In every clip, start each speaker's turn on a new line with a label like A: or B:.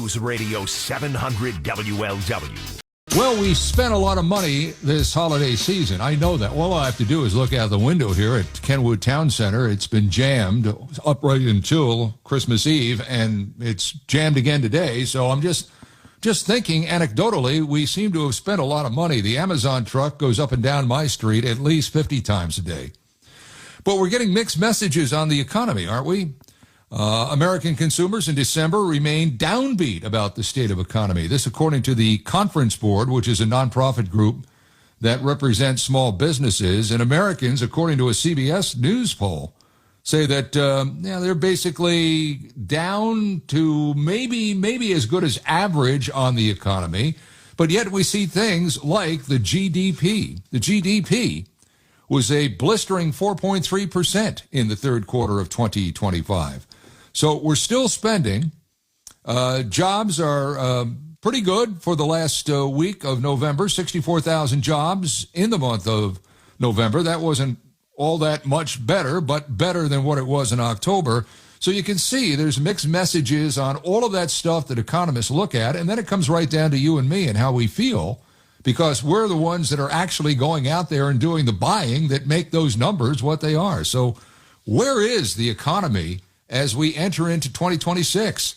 A: News Radio 700 WLW.
B: Well, we spent a lot of money this holiday season. I know that. All I have to do is look out the window here at Kenwood Town Center. It's been jammed up right until Christmas Eve, and it's jammed again today. So I'm just thinking, anecdotally, we seem to have spent a lot of money. The Amazon truck goes up and down my street at least 50 times a day. But we're getting mixed messages on the economy, aren't we? American consumers in December remained downbeat about the state of economy. This according to the Conference Board, which is a nonprofit group that represents small businesses. And Americans, according to a CBS News poll, say that they're basically down to maybe as good as average on the economy. But yet we see things like the GDP. The GDP was a blistering 4.3% in the third quarter of 2025. So we're still spending. Jobs are pretty good for the last week of November, 64,000 jobs in the month of November. That wasn't all that much better, but better than what it was in October. So you can see there's mixed messages on all of that stuff that economists look at, and then it comes right down to you and me and how we feel, because we're the ones that are actually going out there and doing the buying that make those numbers what they are. So where is the economy as we enter into 2026?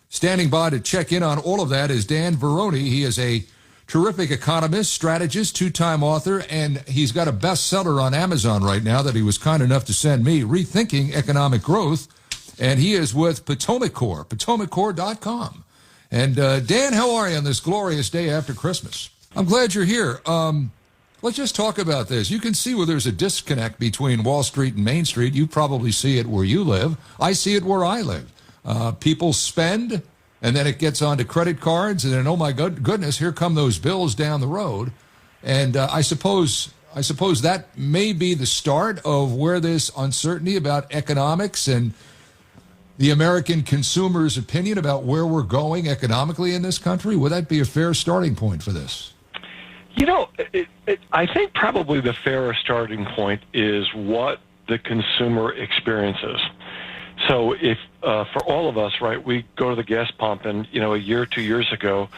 B: Standing by to check in on all of that is Dan Varroney. He is a terrific economist, strategist, two-time author, and he's got a bestseller on Amazon right now that he was kind enough to send me, Rethinking Economic Growth, and he is with Potomac Corps, potomaccorps.com. And Dan, how are you on this glorious day after Christmas? I'm glad you're here. Let's just talk about this. You can see where there's a disconnect between Wall Street and Main Street. You probably see it where you live. I see it where I live. People spend, and then it gets onto credit cards, and then, oh my goodness, here come those bills down the road. And I suppose that may be the start of where this uncertainty about economics and the American consumer's opinion about where we're going economically in this country. Would that be a fair starting point for this?
C: You know, I think probably the fairer starting point is what the consumer experiences. So if, for all of us, right, we go to the gas pump and, a year, 2 years ago,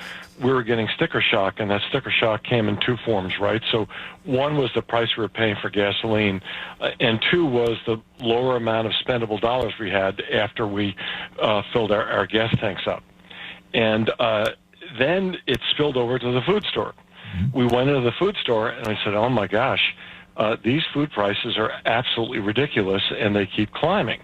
C: we were getting sticker shock, and that sticker shock came in two forms, right? So one was the price we were paying for gasoline, and two was the lower amount of spendable dollars we had after we filled our gas tanks up. And then it spilled over to the food store. We went into the food store, and I said, oh, my gosh, these food prices are absolutely ridiculous, and they keep climbing.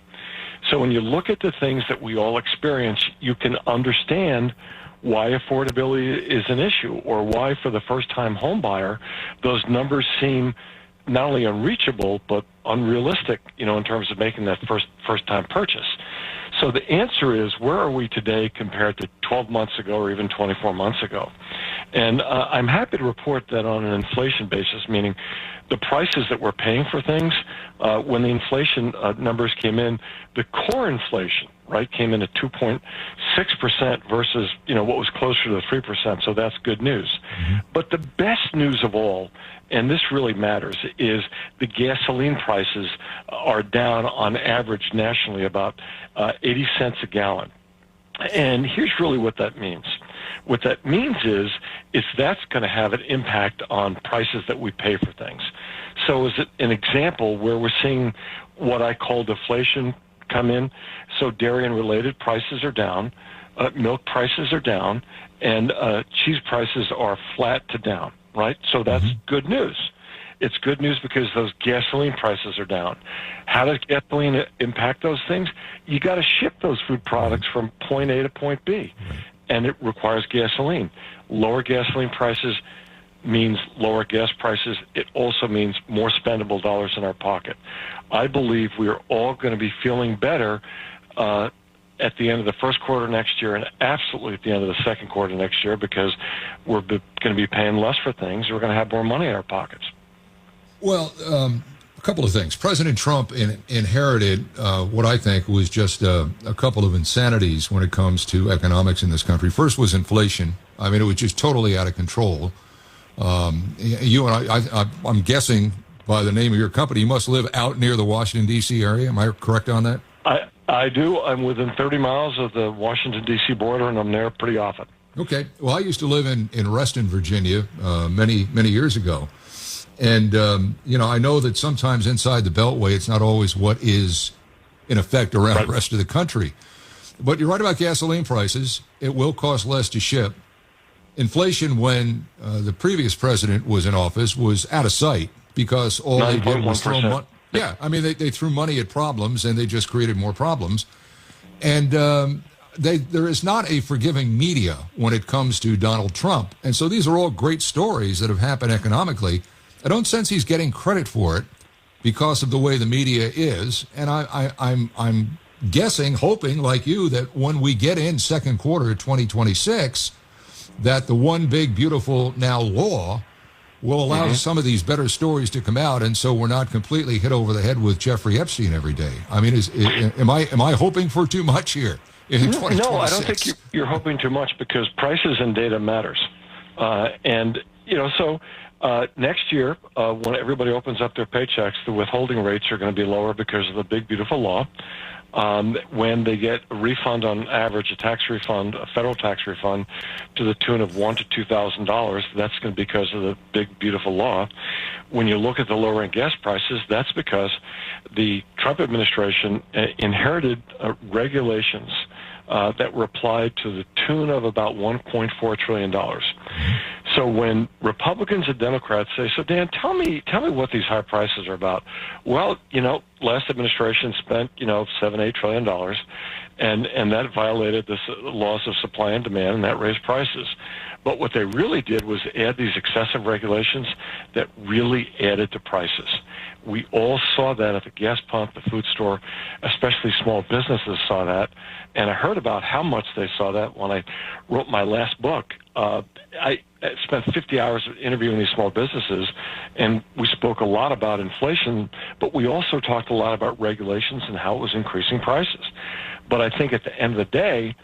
C: So when you look at the things that we all experience, you can understand why affordability is an issue, or why, for the first-time home buyer, those numbers seem not only unreachable, but unrealistic, in terms of making that first-time purchase. So the answer is, where are we today compared to 12 months ago or even 24 months ago? And I'm happy to report that on an inflation basis, meaning the prices that we're paying for things, when the inflation numbers came in, the core inflation, right, came in at 2.6% versus, what was closer to the 3%. So that's good news. But the best news of all, and this really matters, is the gasoline prices are down on average nationally about 80 cents a gallon. And here's really what that means. What that means is that's going to have an impact on prices that we pay for things. So is it an example where we're seeing what I call deflation come in? So dairy and related prices are down, milk prices are down, and cheese prices are flat to down, right? So that's good news. It's good news because those gasoline prices are down. How does gasoline impact those things? You got to ship those food products from point A to point B, and it requires gasoline. Lower gasoline prices means lower gas prices. It also means more spendable dollars in our pocket. I believe we are all going to be feeling better at the end of the first quarter next year, and absolutely at the end of the second quarter next year, because we're going to be paying less for things. We're going to have more money in our pockets.
B: Well, a couple of things. President Trump inherited what I think was just a couple of insanities when it comes to economics in this country. First was inflation. I mean, it was just totally out of control. You and I'm guessing by the name of your company, you must live out near the Washington, D.C. area. Am I correct on that?
C: I do. I'm within 30 miles of the Washington, D.C. border, and I'm there pretty often.
B: Okay. Well, I used to live in Reston, Virginia, many years ago. And, I know that sometimes inside the Beltway, it's not always what is in effect around the rest of the country. But you're right about gasoline prices. It will cost less to ship. Inflation, when the previous president was in office, was out of sight because all they did was throw money. Yeah, I mean, they threw money at problems, and they just created more problems. And there is not a forgiving media when it comes to Donald Trump. And so these are all great stories that have happened economically. I don't sense he's getting credit for it because of the way the media is. And I'm guessing, hoping, like you, that when we get in second quarter of 2026, that the one big, beautiful now law will allow some of these better stories to come out, and so we're not completely hit over the head with Jeffrey Epstein every day. I mean, am I hoping for too much here in 2026?
C: No, I don't think you're hoping too much because prices and data matters. Next year, when everybody opens up their paychecks, the withholding rates are going to be lower because of the big, beautiful law. When they get a refund on average, a federal tax refund, to the tune of $1,000 to $2,000, that's going to be because of the big, beautiful law. When you look at the lowering gas prices, that's because the Trump administration inherited regulations that were applied to the tune of about $1.4 trillion. So when Republicans and Democrats say, so Dan, tell me what these high prices are about. Well, last administration spent, $7-8 trillion, and that violated the laws of supply and demand, and that raised prices. But what they really did was add these excessive regulations that really added to prices. We all saw that at the gas pump, the food store, especially small businesses saw that. And I heard about how much they saw that when I wrote my last book. I spent 50 hours interviewing these small businesses, and we spoke a lot about inflation, but we also talked a lot about regulations and how it was increasing prices. But I think at the end of the day,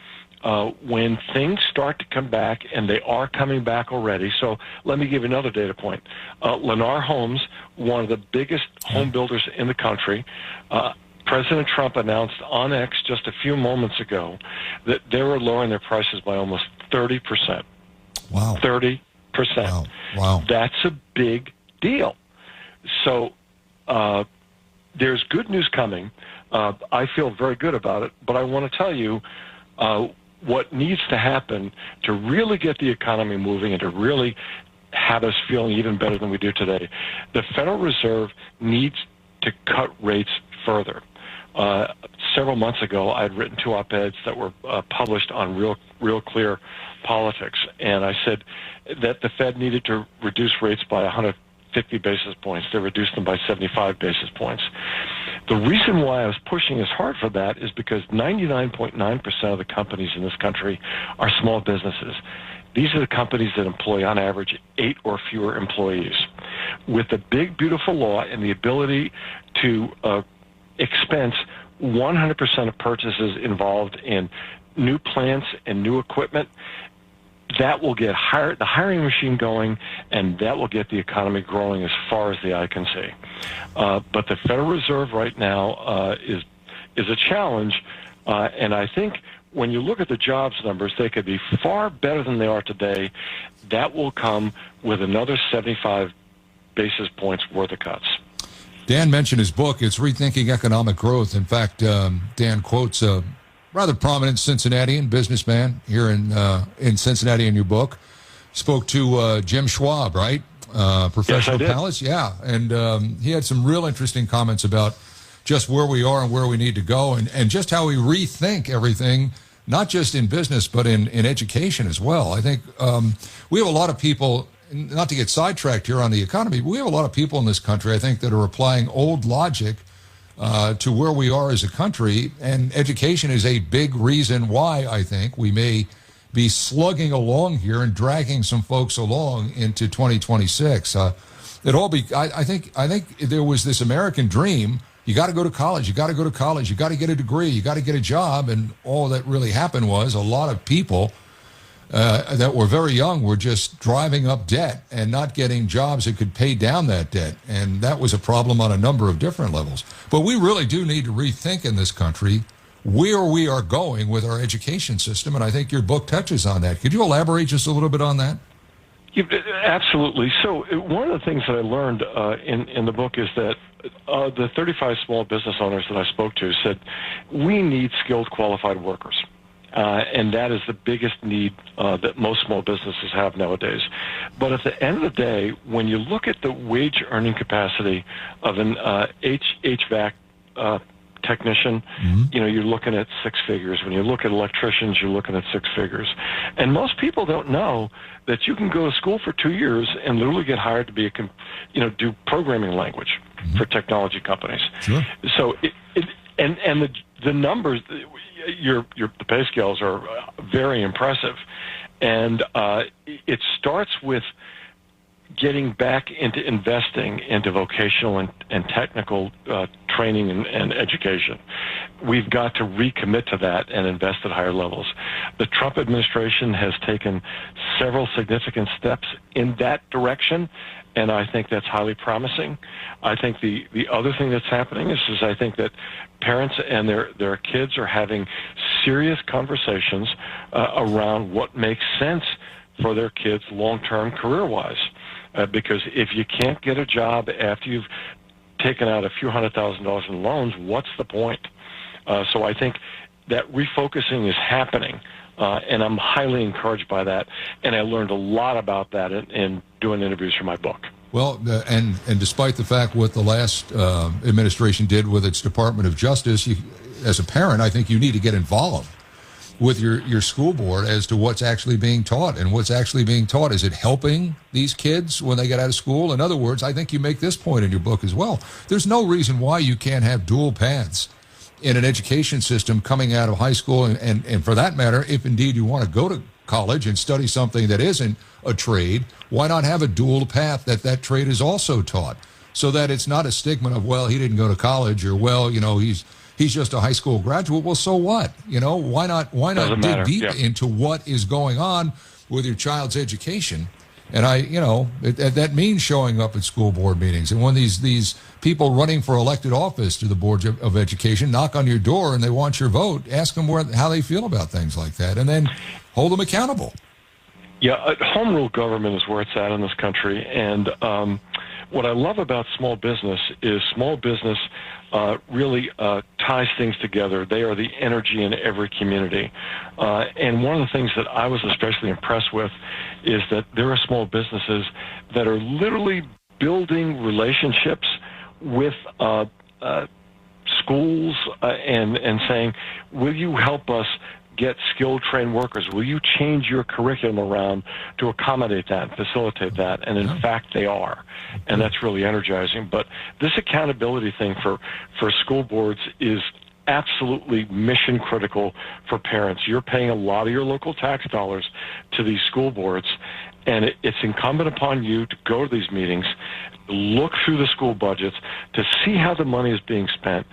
C: when things start to come back, and they are coming back already. So let me give you another data point. Lennar Homes, one of the biggest home builders in the country, President Trump announced on X just a few moments ago that they were lowering their prices by almost 30%.
B: Wow.
C: 30%.
B: Wow.
C: That's a big deal. So there's good news coming. I feel very good about it, but I want to tell you what needs to happen to really get the economy moving and to really have us feeling even better than we do today. The Federal Reserve needs to cut rates further. Several months ago, I had written 2 op-eds that were published on Real Clear Politics, and I said that the Fed needed to reduce rates by 150 basis points. They reduced them by 75 basis points. The reason why I was pushing as hard for that is because 99.9% of the companies in this country are small businesses. These are the companies that employ, on average, 8 or fewer employees. With the big, beautiful law and the ability to expense 100% of purchases involved in new plants and new equipment, that will get the hiring machine going, and that will get the economy growing as far as the eye can see. But the Federal Reserve right now is a challenge, and I think when you look at the jobs numbers, they could be far better than they are today. That will come with another 75 basis points worth of cuts.
B: Dan mentioned his book. It's Rethinking Economic Growth. In fact, Dan quotes a rather prominent Cincinnatian businessman here in Cincinnati in your book. Spoke to Jim Schwab, right? Professional Palace. Yeah. And he had some real interesting comments about just where we are and where we need to go, and just how we rethink everything, not just in business, but in education as well. I think we have a lot of people, not to get sidetracked here on the economy, but we have a lot of people in this country, I think, that are applying old logic to where we are as a country, and education is a big reason why I think we may be slugging along here and dragging some folks along into 2026. I think there was this American dream. You got to go to college. You got to go to college. You got to get a degree. You got to get a job. And all that really happened was a lot of people that were very young were just driving up debt and not getting jobs that could pay down that debt. And that was a problem on a number of different levels. But we really do need to rethink in this country where we are going with our education system, and I think your book touches on that. Could you elaborate just a little bit on that?
C: Absolutely. So one of the things that I learned in the book is that the 35 small business owners that I spoke to said, we need skilled, qualified workers. And that is the biggest need that most small businesses have nowadays. But at the end of the day, when you look at the wage earning capacity of an HVAC technician, you're looking at six figures. When you look at electricians, you're looking at six figures. And most people don't know that you can go to school for 2 years and literally get hired to be do programming language for technology companies.
B: Sure.
C: So the numbers, the pay scales are very impressive, and it starts with getting back into investing into vocational and technical training and education. We've got to recommit to that and invest at higher levels. The Trump administration has taken several significant steps in that direction, and I think that's highly promising. I think the other thing that's happening is I think that parents and their kids are having serious conversations around what makes sense for their kids long-term career-wise. Because if you can't get a job after you've taken out a few $100,000 in loans, what's the point? So I think that refocusing is happening, and I'm highly encouraged by that. And I learned a lot about that in doing interviews for my book.
B: Well, and despite the fact what the last administration did with its Department of Justice, as a parent, I think you need to get involved with your school board as to what's actually being taught. And what's actually being taught, is it helping these kids when they get out of school? In other words, I think you make this point in your book as well. There's no reason why you can't have dual paths in an education system coming out of high school, and for that matter, if indeed you want to go to college and study something that isn't a trade, why not have a dual path that trade is also taught, so that it's not a stigma of, well, he didn't go to college, or, well, he's just a high school graduate. Well, so what? Why not dig deep into what is going on with your child's education? And that means showing up at school board meetings. And when these people running for elected office to the boards of education knock on your door and they want your vote, ask them how they feel about things like that, and then hold them accountable.
C: Yeah, home rule government is where it's at in this country. And what I love about small business is small business really ties things together. They are the energy in every community. And one of the things that I was especially impressed with is that there are small businesses that are literally building relationships with schools and saying, will you help us get skilled, trained workers? Will you change your curriculum around to accommodate that and facilitate that? And in fact, they are. And that's really energizing. But this accountability thing for school boards is absolutely mission critical for parents. You're paying a lot of your local tax dollars to these school boards, and it's incumbent upon you to go to these meetings, look through the school budgets, to see how the money is being spent,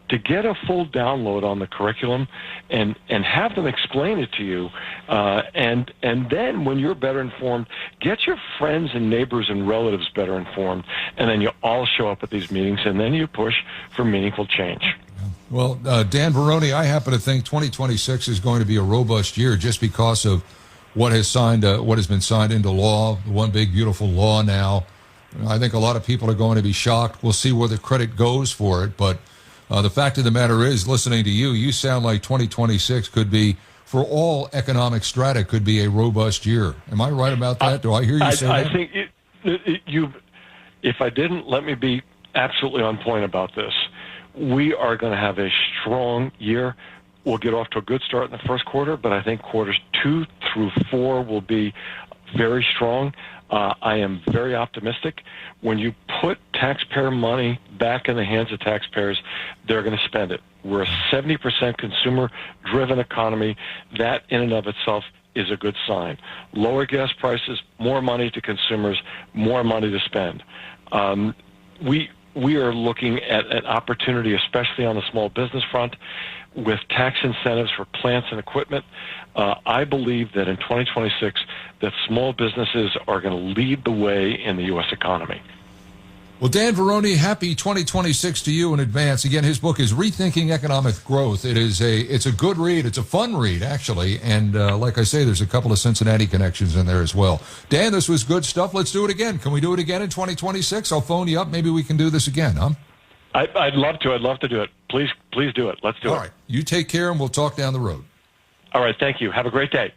C: to get a full download on the curriculum, and have them explain it to you. And then when you're better informed, get your friends and neighbors and relatives better informed, and then you all show up at these meetings, and then you push for meaningful change.
B: Well, Dan Varroney, I happen to think 2026 is going to be a robust year just because of what has been signed into law, one big beautiful law now. I think a lot of people are going to be shocked. We'll see where the credit goes for it. But the fact of the matter is, listening to you sound like 2026 could be, for all economic strata, could be a robust year. Am I right about that? Do I hear you say that?
C: I think if I didn't, let me be absolutely on point about this. We are going to have a strong year. We'll get off to a good start in the first quarter, but I think quarters 2 through 4 will be very strong. I am very optimistic. When you put taxpayer money back in the hands of taxpayers, they're going to spend it. We're a 70% consumer-driven economy. That in and of itself is a good sign. Lower gas prices, more money to consumers, more money to spend. We are looking at an opportunity, especially on the small business front, with tax incentives for plants and equipment. I believe that in 2026, that small businesses are going to lead the way in the U.S. economy.
B: Well, Dan Varroney, happy 2026 to you in advance. Again, his book is Rethinking Economic Growth. It's a good read. It's a fun read, actually. And like I say, there's a couple of Cincinnati connections in there as well. Dan, this was good stuff. Let's do it again. Can we do it again in 2026? I'll phone you up. Maybe we can do this again, huh?
C: I'd love to. I'd love to do it. Please do it. Let's do it.
B: All right. You take care, and we'll talk down the road.
C: All right. Thank you. Have a great day.